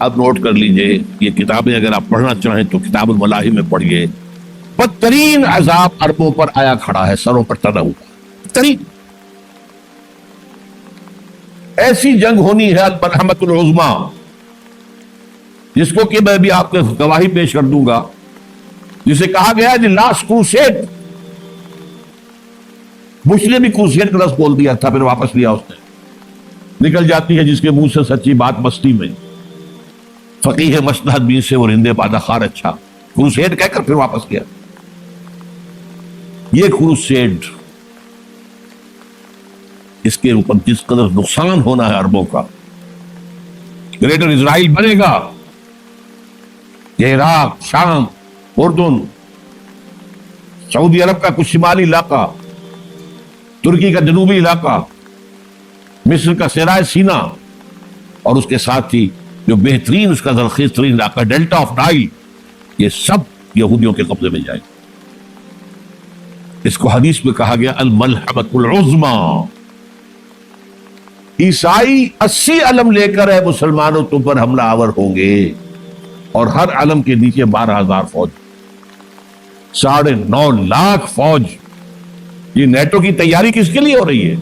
اب نوٹ کر لیجئے، یہ کتابیں اگر آپ پڑھنا چاہیں تو کتاب الملاحی میں پڑھیے. بدترین عذاب عربوں پر آیا کھڑا ہے، سروں پر ٹنا ہوا. بدترین ایسی جنگ ہونی ہے الملحمۃ العظمیٰ، جس کو کہ میں بھی آپ کو گواہی پیش کر دوں گا، جسے کہا گیا ہے دی لاسٹ کروسیڈ. بش نے بھی کروسیڈ کا لفظ بول دیا تھا، پھر واپس لیا اس نے. نکل جاتی ہے جس کے منہ سے سچی بات مستی میں. فقیہ مصلحت بھی سے وہ رندے پادہ خار اچھا، کروسیڈ کہہ کر پھر واپس کیا. یہ کروسیڈ، اس کے اوپر جس قدر نقصان ہونا ہے عربوں کا. گریٹر اسرائیل بنے گا، یہ عراق، شام، اردن، سعودی عرب کا کچھ شمالی علاقہ، ترکی کا جنوبی علاقہ، مصر کا صحرائے سینا، اور اس کے ساتھ ہی جو بہترین اس کا زرخیز ترین علاقہ ڈیلٹا آف نائل، یہ سب یہودیوں کے قبضے میں جائے. اس کو حدیث میں کہا گیا الملحمۃ العظمیٰ. عیسائی 80 علم لے کر ہے مسلمانوں تم پر حملہ آور ہوں گے، اور ہر علم کے نیچے 12,000 فوج، 9.5 لاکھ فوج. یہ نیٹو کی تیاری کس کے لیے ہو رہی ہے؟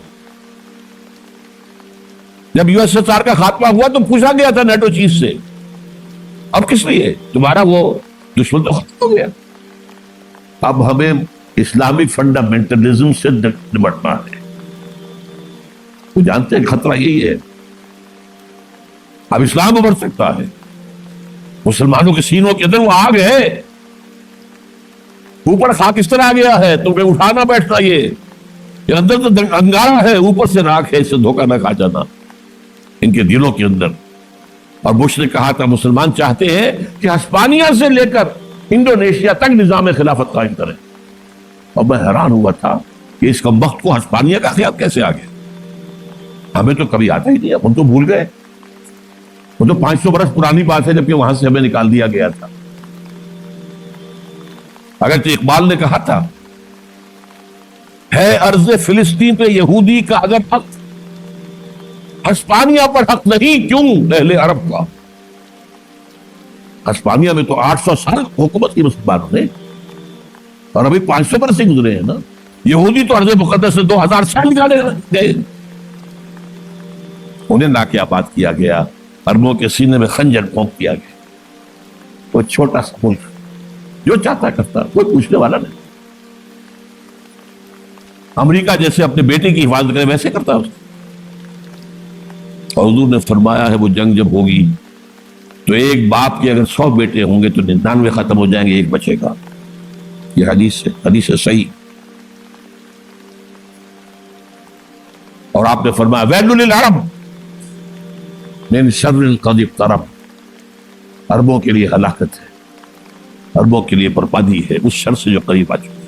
جب یو ایس ایس آر کا خاتمہ ہوا تو پوچھا گیا تھا نیٹو چیف سے، اب کس لیے؟ تمہارا وہ دشمن تو ختم ہو گیا، اب ہمیں اسلامک فنڈامنٹلزم سے نمٹنا ہے. وہ جانتے ہیں خطرہ یہی ہے، اب اسلام ابھر سکتا ہے. مسلمانوں کے سینوں کے اندر وہ آگ ہے، اوپر خاکستر آ گیا ہے، تمہیں اٹھانا بیٹھنا. یہ اندر تو انگارہ ہے، اوپر سے راکھ ہے، اس سے دھوکہ نہ کھا جانا ان کے دلوں کے اندر. اور بش نے کہا تھا مسلمان چاہتے ہیں کہ ہسپانیہ سے لے کر انڈونیشیا تک نظام خلافت قائم کریں. اور میں حیران ہوا تھا کہ اس کمبخت کو ہسپانیہ کا خیال کیسے آ گیا. ہمیں تو کبھی آتا ہی نہیں، ہم تو بھول گئے. وہ تو 500 برس پرانی بات ہے، جبکہ وہاں سے ہمیں نکال دیا گیا تھا. اگرچہ اقبال نے کہا تھا ہے ارض فلسطین پہ یہودی کا اگر حق، ہسپانیہ پر حق نہیں کیوں اہل عرب کا. ہسپانیہ میں تو 800 سال حکومت کی مسلمانوں نے، اور ابھی 500 برس سے گزرے ہیں نا. یہودی تو ارض مقدس سے 2000 سال نکالے گئے. انہیں ناکہ آباد کیا گیا، عربوں کے سینے میں خنجر پھونک دیا گیا. وہ چھوٹا سا ملک جو چاہتا کرتا، کوئی پوچھنے والا نہیں. امریکہ جیسے اپنے بیٹے کی حفاظت کرے ویسے کرتا ہے. اور حضور نے فرمایا ہے وہ جنگ جب ہوگی تو ایک باپ کے اگر 100 بیٹے ہوں گے تو 99 ختم ہو جائیں گے، ایک بچے کا. یہ حدیث ہے صحیح. اور آپ نے فرمایا ویل للعرب من شر قد اقترب، عربوں کے لیے ہلاکت ہے، عربوں کے لیے بربادی ہے اس شر سے جو قریب آ چکا.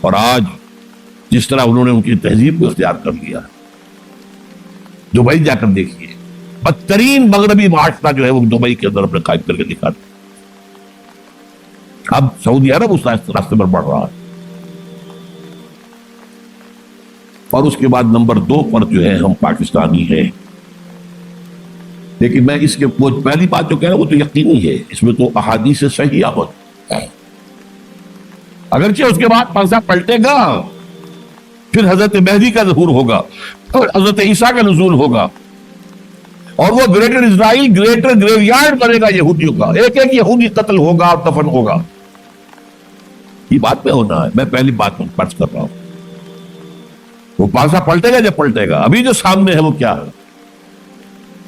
اور آج جس طرح انہوں نے ان کی تہذیب کو اختیار کر لیا، دبئی جا کر دیکھیے، بدترین مغربی معاشرہ جو ہے وہ دبئی کے اندر اپنے قائم کر کے دکھاتے. اب سعودی عرب اس راستے پر بڑھ رہا ہے. اور اس کے بعد نمبر 2 پر جو ہے ہم پاکستانی ہیں. لیکن میں اس کے پہلی بات جو کہہ رہا ہوں وہ تو یقینی ہے، اس میں تو احادیث صحیحہ ہوتی ہے. اگرچہ اس کے بعد پرچہ پلٹے گا، پھر حضرت مہدی کا ظہور ہوگا، اور حضرت عیسیٰ کا نزول ہوگا، اور وہ گریٹر اسرائیل گریٹر گریو یارڈ بنے گا یہودیوں کا. ایک ایک یہودی قتل ہوگا اور دفن ہوگا. یہ بات پہ ہونا ہے. میں پہلی بات میں فرض کر رہا ہوں وہ پاسا پلٹے گا جب پلٹے گا. ابھی جو سامنے ہے وہ کیا ہے؟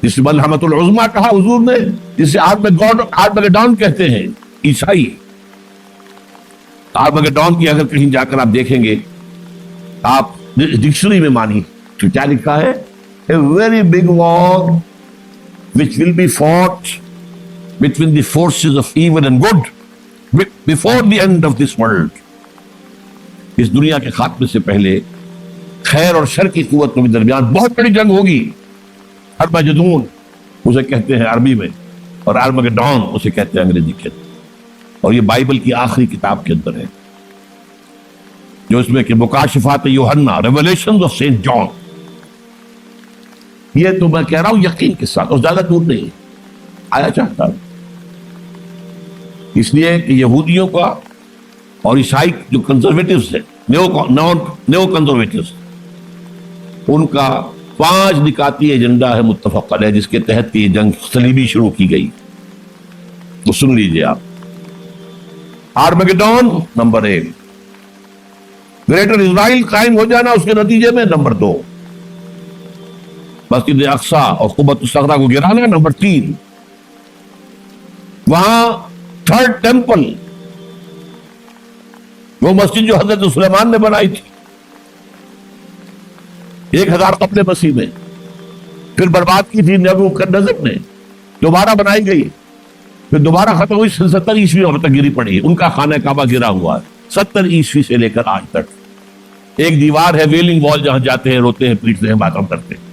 جس ملحمۃ العظمیٰ کہا حضور نے، جسے آرمگیڈون کہتے ہیں عیسائی. آرمگیڈون کی اگر کہیں جا کر آپ دیکھیں گے، آپ ڈکشنری میں مانی تو کیا لکھا ہے؟ A very big war which will be fought between the forces of evil and good before the end of this world. اس دنیا کے خاتمے سے پہلے خیر اور شر کی قوتوں کے درمیان بہت بڑی جنگ ہوگی. ارمجدون اسے کہتے ہیں عربی میں، اور آرمگیڈون اسے کہتے ہیں انگریزی کے اندر. اور یہ بائبل کی آخری کتاب کے اندر ہے، جو اس میں کہ مکاشفات یوحنا، ریولیشنز آف سینٹ جان. یہ تو میں کہہ رہا ہوں یقین کے ساتھ، اور زیادہ دور نہیں. آیا چاہتا ہے، اس لیے کہ یہودیوں کا اور عیسائی جو کنزرویٹوز ہیں، نیو کنزرویٹوز، ان کا 5 نکاتی ایجنڈا ہے متفق علیہ، جس کے تحت یہ جنگ صلیبی شروع کی گئی. تو سن لیجئے آپ. آرمیگیڈون نمبر 1، گریٹر اسرائیل قائم ہو جانا اس کے نتیجے میں نمبر 2، مسجد اقصی اور قبۃ الصخرہ کو گرانا نمبر 3، وہاں 3rd ٹیمپل، وہ مسجد جو حضرت سلیمان نے بنائی تھی 1000 قبل مسیح میں، پھر برباد کی تھی نیبوکدنیزر نے، دوبارہ بنائی گئی، پھر دوبارہ ختم ہوئی 70 عیسوی اب تک گری پڑی. ان کا خانہ کعبہ گرا ہوا ہے 70 عیسوی سے لے کر آج تک. ایک دیوار ہے ویلنگ وال، جہاں جاتے ہیں، روتے ہیں، پیٹتے ہیں، باتیں کرتے ہیں،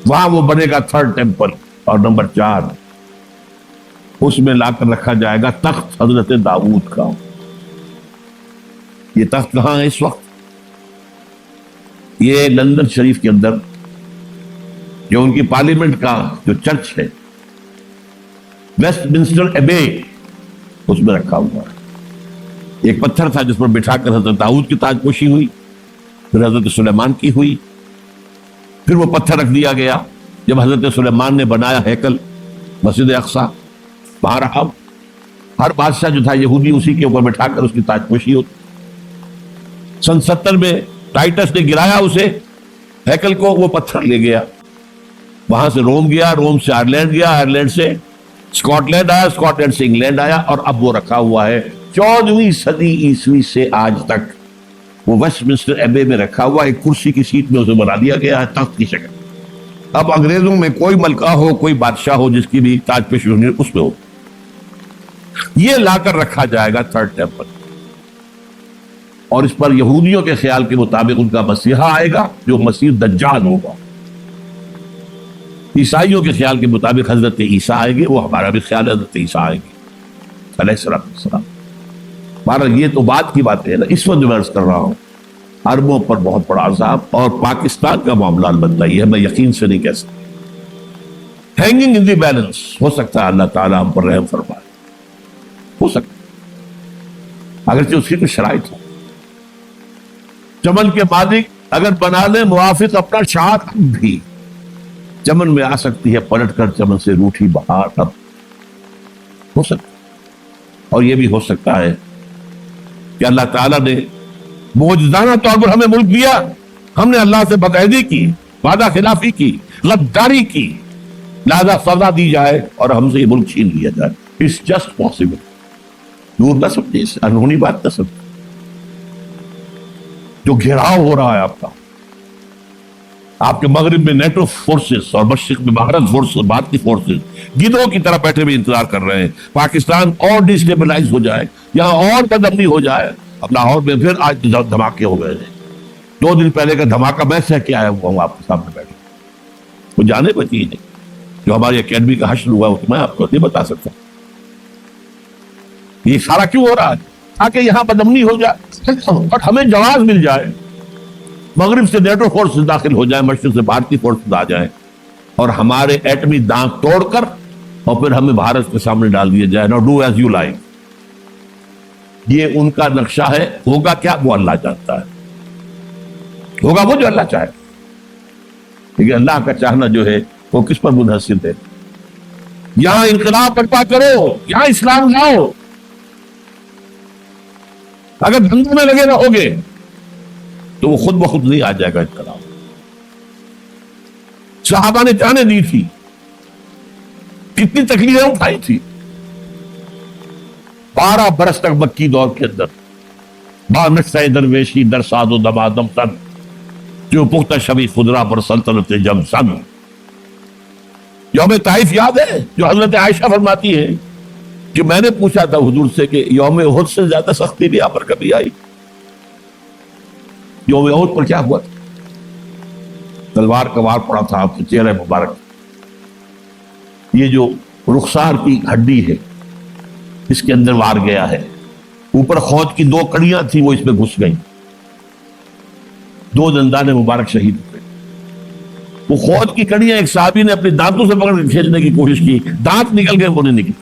وہاں وہ بنے گا 3rd ٹیمپل. اور نمبر 4، اس میں لا کر رکھا جائے گا تخت حضرت داؤد کا. یہ تخت کہاں ہے اس وقت؟ یہ لندن شریف کے اندر جو ان کی پارلیمنٹ کا جو چرچ ہے، ویسٹ منسٹر ایبے، اس میں رکھا ہوا ہے. ایک پتھر تھا جس پر بٹھا کر حضرت داؤد کی تاج پوشی ہوئی، پھر حضرت سلیمان کی ہوئی، پھر وہ پتھر رکھ دیا گیا جب حضرت سلیمان نے بنایا ہیکل مسجد اقصی، وہاں رہا. ہر بادشاہ جو تھا یہودی اسی کے اوپر بٹھا کر اس کی تاج پوشی ہوتی. سن 70 میں ٹائٹس نے گرایا اسے ہیکل کو، وہ پتھر لے گیا، وہاں سے روم گیا، روم سے آئرلینڈ گیا، آئرلینڈ سے اسکاٹ لینڈ آیا، اسکاٹ لینڈ سے انگلینڈ آیا، اور اب وہ رکھا ہوا ہے 14ویں صدی عیسوی سے آج تک. وہ ویسٹ منسٹر ایبے میں رکھا ہوا، ایک کرسی کی سیٹ میں اسے بنا دیا گیا ہے تخت کی شکل. اب انگریزوں میں کوئی ملکہ ہو، کوئی بادشاہ ہو جس کی بھی تاج پوشی ہونی اس میں ہو، یہ لا کر رکھا جائے گا 3rd ٹیمپل. اور اس پر یہودیوں کے خیال کے مطابق ان کا مسیحا آئے گا جو مسیح دجال ہوگا. عیسائیوں کے خیال کے مطابق حضرت عیسیٰ آئے گے، وہ ہمارا بھی خیال ہے حضرت عیسیٰ آئے گے علیہ السلام. یہ تو بات کی بات ہے نا، اس وقت جو میں عرض کر رہا ہوں عربوں پر بہت بڑا عذاب. اور پاکستان کا معاملہ البتہ یہ ہے، میں یقین سے نہیں کہہ سکتا. ہینگنگ ان دی بیلنس، ہو سکتا ہے اللہ تعالیٰ ہم پر رحم فرمائے، ہو سکتا ہے، اگرچہ اس کی کوئی شرائط ہو. چمن کے مالک اگر بنا لے موافق اپنا شاخ بھی، چمن میں آ سکتی ہے پلٹ کر چمن سے روٹھی بہار. اب ہو سکتا ہے. اور یہ بھی ہو سکتا ہے کہ اللہ تعالیٰ نے معجزانہ طور پر ہمیں ملک دیا، ہم نے اللہ سے بدعہدی کی، وعدہ خلافی کی، غداری کی، لہذا سزا دی جائے اور ہم سے یہ ملک چھین لیا جائے. It's just possible. دور نہ سمجھے، اس انہونی بات نہ سمجھے. جو گھیراؤ ہو رہا ہے آپ کے مغرب میں نیٹو فورسز اور مشرق میں بھارت فورسز، بھارتی فورسز گدھوں کی طرح بیٹھے ہوئے انتظار کر رہے ہیں پاکستان اور ڈسٹیبلائز ہو جائے، یہاں اور بدامنی ہو جائے. اب لاہور میں پھر آج دھماکے ہو گئے ہیں. 2 دن پہلے کا دھماکہ میں سہ کے آیا ہوا ہوں آپ کے سامنے بیٹھے، وہ جانے بچی ہی نہیں. جو ہماری اکیڈمی کا حشر ہوا وہ میں آپ کو نہیں بتا سکتا. یہ سارا کیوں ہو رہا ہے؟ تاکہ یہاں بدامنی ہو جائے اور ہمیں جواز مل جائے. مغرب سے نیٹو فورسز داخل ہو جائیں، مشرق سے بھارتی فورسز آ جائیں اور ہمارے ایٹمی دانت توڑ کر اور پھر ہمیں بھارت کے سامنے ڈال دیا جائے. نو ڈو ایز یو لائک. یہ ان کا نقشہ ہے. ہوگا کیا وہ اللہ جانتا ہے، ہوگا وہ جو اللہ چاہے. لیکن اللہ کا چاہنا جو ہے وہ کس پر منحصر ہے؟ یہاں انقلاب برپا کرو، یہاں اسلام لاؤ. اگر دھندے میں لگے رہو گے تو وہ خود بخود نہیں آ جائے گا انقلاب. صحابہ نے جانیں دی تھی، کتنی تکلیفیں اٹھائی تھی. 12 برس تک مکی دور کے اندر بانقصہ درویشی در ساد و دمادم تن، جو پختہ شبی خدرہ پر سلطنت جم سن. یوم طائف یاد ہے جو حضرت عائشہ فرماتی ہے کہ میں نے پوچھا تھا حضور سے کہ یوم احد سے زیادہ سختی بھی آپ پر کبھی آئی؟ یوم احد پر کیا ہوا تھا؟ تلوار کا وار پڑا تھا آپ کے چہرے مبارک. یہ جو رخسار کی ہڈی ہے اس کے اندر وار گیا ہے. اوپر خود کی 2 کڑیاں تھیں، وہ اس میں گھس گئیں. 2 دندان مبارک شہید ہوئے. وہ خود کی کڑیاں ایک صحابی نے اپنے دانتوں سے پکڑ کے کھینچنے کی کوشش کی، دانت نکل گئے، وہ نہیں نکلی،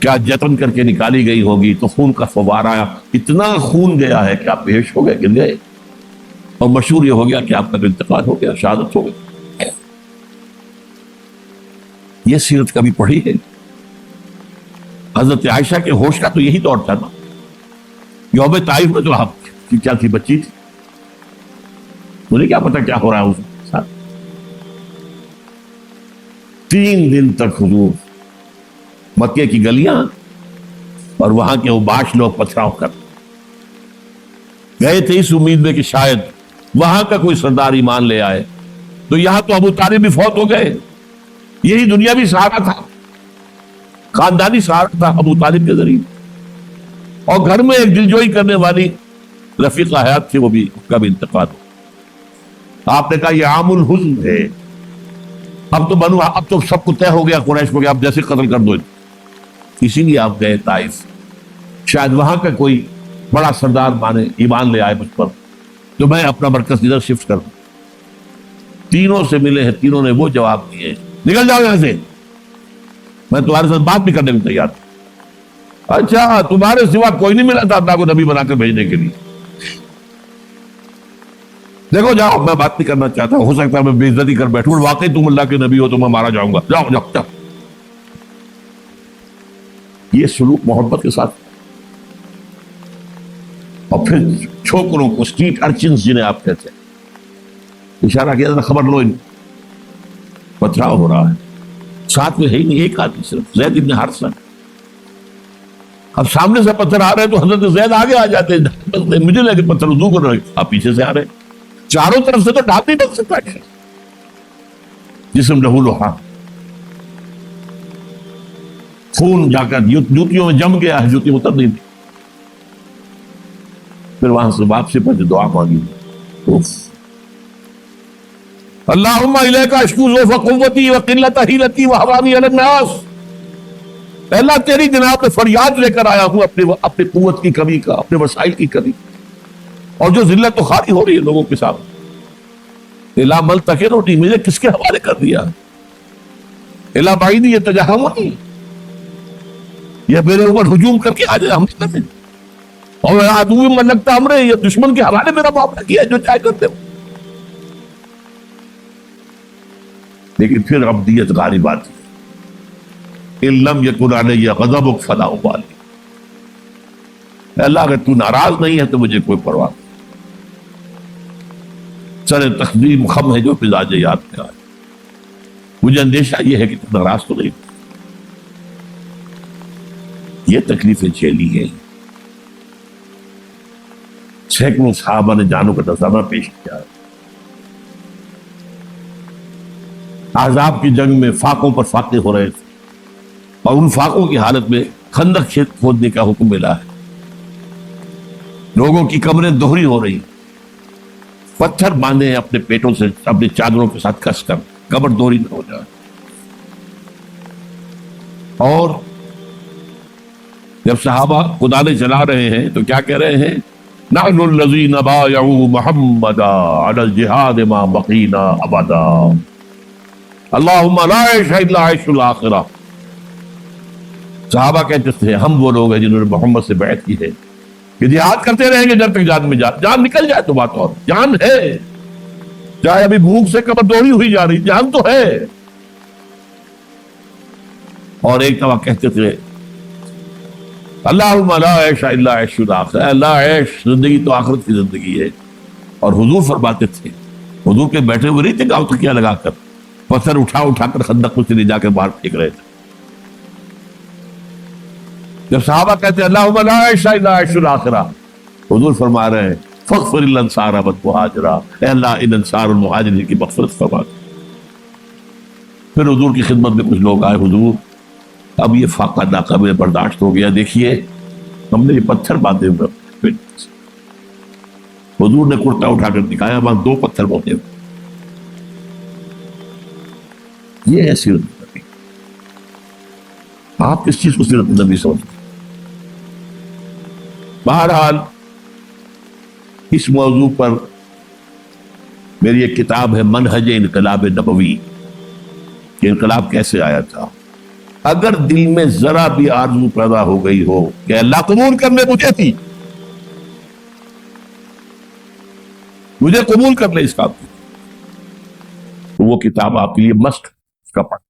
کیا جتن کر کے نکالی گئی ہوگی، تو خون کا فوارہ، اتنا خون گیا ہے کہ آپ بےہوش ہو گئے، گر گئے، اور مشہور یہ ہو گیا کہ آپ کا انتقال ہو گیا، شہادت ہو گئی۔ یہ سیرت کبھی پڑھی ہے؟ حضرت عائشہ کے ہوش کا تو یہی دور تھا نا، یوم طائف میں تو آپ کی کیا تھی، بچی تھی، مجھے کیا پتا کیا ہو رہا ہے اس کے ساتھ۔ 3 دن تک حضور مکے کی گلیاں اور وہاں کے اوباش لوگ پتھراؤ کر گئے تھے اس امید میں کہ شاید وہاں کا کوئی سردار ایمان لے آئے، تو یہاں تو ابو طالب بھی فوت ہو گئے، یہی دنیا بھی سہارا تھا، خاندانی سہارا تھا ابو طالب کے ذریعے، اور گھر میں ایک دلجوئی کرنے والی رفیقہ حیات تھی، وہ بھی اس کا بھی انتقال ہو۔ آپ نے کہا یہ عام الحزن ہے، اب تو سب کو طے ہو گیا قریش کو کہ آپ جیسے قتل کر دو، اسی لیے آپ گئے طائف، شاید وہاں کا کوئی بڑا سردار مانے ایمان لے آئے مجھ پر، تو میں اپنا مرکز ادھر شفٹ کر دوں۔ تینوں سے ملے ہیں، تینوں نے وہ جواب دیے، نکل جاؤ یہاں سے، میں تمہارے ساتھ بات بھی کرنے کو تیار ہوں۔ اچھا، تمہارے سوا کوئی نہیں ملا تھا اللہ کو نبی بنا کر بھیجنے کے لیے؟ دیکھو جاؤ، میں بات نہیں کرنا چاہتا، ہو سکتا ہے میں بے عزتی کر بیٹھوں، واقعی تم اللہ کے نبی ہو تو میں مارا جاؤں گا، جاؤ جاؤ جاؤ۔ یہ سلوک محبت کے ساتھ، اور پھر چھوکروں کو، اسٹریٹ ارچنز جنہیں آپ کہتے ہیں، اشارہ کیا تھا، خبر لو، ان پتھراؤ ہو رہا ہے، ساتھ میں ہے ہی نہیں ایک آدمی، صرف زید ابن حارثہ۔ اب سامنے سے پتھر آ رہے ہیں تو حضرت زید آگے آ جاتے ہیں، مجھے لے کے پتھر وضو کر رہے، آپ پیچھے سے آ رہے ہیں، چاروں طرف سے تو ڈھانپ نہیں بن سکتا ہے، جسم لہو لوہا، خون جا کر جوتیوں میں جم گیا ہے، جوتی اتر نہیں تھی۔ پھر وہاں سے واپسی پر دعا مانگی، اللہم الیک اشکو ضعف قوتی وقلت حیلتی وہوانی علی الناس، اللہ تیری جناب میں فریاد لے کر آیا ہوں اپنی قوت کی کمی کا، اپنے وسائل کی کمی، اور جو ذلت و خواری ہو رہی ہے لوگوں کے سامنے، الا ملتقنی، مجھے کس کے حوالے کر دیا، الا بعیدی یتجہمنی، یہ میرے اوپر ہجوم کر کے آ جائے ہم میں، اور عدو من لگتا ہمرے، یہ دشمن کے حوالے میرا معاملہ کیا جو چاہے کرتے ہو۔ لیکن پھر عبدیت غالب آتی ہے، ان لم یکن علی غضبک فلا ابالی، اللہ اگر تو ناراض نہیں ہے تو مجھے کوئی پرواہ نہیں، سر تقدیم خم ہے جو مزاج یاد میں آئے، مجھے اندیشہ یہ ہے کہ تو ناراض تو نہیں۔ یہ تکلیفیں جھیلی ہیں، سینکڑوں صحابہ نے جانوں کا نذرانہ پیش کیا ہے، احزاب کی جنگ میں فاقوں پر فاقے ہو رہے تھے، اور ان فاقوں کی حالت میں خندق کھودنے کا حکم ملا ہے، لوگوں کی کمریں دوہری ہو رہی، پتھر باندھے ہیں اپنے پیٹوں سے، اپنی چادروں کے ساتھ کس کر کمر دوہری نہ ہو جائے۔ اور جب صحابہ کدالیں چلا رہے ہیں تو کیا کہہ رہے ہیں، نحن الذین بایعوا محمدا علی الجہاد ما بقینا ابدا، اللہم لا عیش الا عیش الاخرہ۔ صحابہ کہتے تھے ہم وہ لوگ ہیں جنہوں نے محمد سے بیعت کی ہے کہ جہاد کرتے رہیں گے جب تک جان میں جان نکل جائے تو بات، اور جان ہے، چاہے ابھی بھوک سے کمر دوڑی ہوئی جا رہی، جان تو ہے۔ اور ایک دفعہ کہتے تھے اللہم لا عیش الا عیش الاخرہ، اللہ عیش زندگی تو آخرت کی زندگی ہے۔ اور حضور فرماتے تھے، حضور کے بیٹھے ہوئے نہیں تھے گاؤں تکیہ لگا کر، پتھر اٹھا کر خندق میں سے لے جا کے باہر پھینک رہے تھے۔ جب صحابہ کہتے ہیں اللہم لا عیش الا عیش الاخرہ، حضور فرما رہے ہیں فاغفر الانصار والمہاجرہ، اے اللہ ان انصار المہاجرین کی مغفرت فرما۔ پھر حضور کی خدمت میں کچھ لوگ آئے، حضور اب یہ فاقہ ناقابل برداشت ہو گیا، دیکھیے ہم نے یہ پتھر باندھے ہوئے، حضور نے کرتا اٹھا کر دکھایا، وہاں 2 پتھر باندھے ہوئے۔ یہ ہے سیرت نبی۔ آپ کس چیز کو سیرت نبی سمجھتے ہیں؟ بہرحال اس موضوع پر میری ایک کتاب ہے منہج انقلاب نبوی، کہ انقلاب کیسے آیا تھا۔ اگر دل میں ذرا بھی آرزو پیدا ہو گئی ہو کہ اللہ قبول کرنے مجھے تھی، مجھے قبول کر لے اس کام کو، تو وہ کتاب آپ کے لیے مسٹ کا پڑھ